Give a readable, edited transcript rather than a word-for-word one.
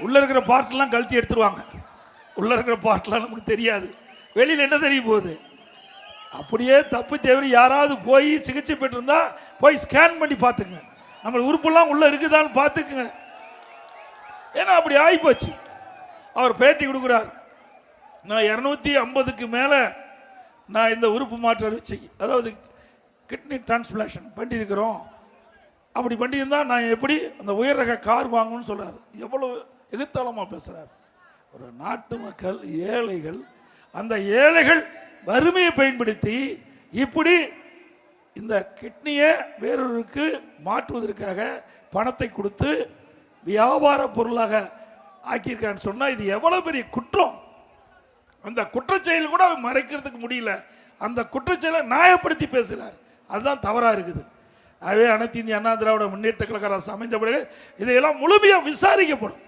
உள்ள இருக்கிற பார்ட்லாம் கழட்டி எடுத்துருவாங்க. உள்ள இருக்கிற பார்ட்லாம் நமக்கு தெரியாது, வெளியில் என்ன தெரிய போகுது. அப்படியே தப்பு தேவை யாராவது போய் சிகிச்சை பெற்றிருந்தா போய் ஸ்கேன் பண்ணி பார்த்துங்க, நம்ம உறுப்புலாம் உள்ள இருக்குதான்னு பார்த்துக்குங்க. ஏன்னா அப்படி ஆகிப்போச்சு. அவர் பேட்டி கொடுக்குறார், நான் 250க்கு மேலே நான் இந்த உறுப்பு மாற்ற அறுவை, அதாவது கிட்னி டிரான்ஸ்பிளான்ட் பண்ணியிருக்கிறோம். அப்படி பண்ணியிருந்தா நான் எப்படி அந்த உயர் ரக கார் வாங்கணும்னு சொல்றாரு. எவ்வளவு எதிர்த்தாளமாக பேசுறாரு. ஒரு நாட்டு மக்கள் ஏழைகள், அந்த ஏழைகள் வறுமையை பயன்படுத்தி இப்படி இந்த கிட்னியை வேறொருக்கு மாற்றுவதற்காக பணத்தை கொடுத்து வியாபார பொருளாக ஆக்கியிருக்கான்னு சொன்னா இது எவ்வளவு பெரிய குற்றம். அந்த குற்றச்செயல் கூட மறைக்கிறதுக்கு முடியல, அந்த குற்றச்செயலை நியாயப்படுத்தி பேசுகிறார். அதுதான் தவறா இருக்குது. ஆகவே அனைத்து இந்திய அண்ணா திராவிட முன்னேற்ற கழக அரசு அமைந்த பிறகு இதையெல்லாம் முழுமையாக விசாரிக்கப்படும்.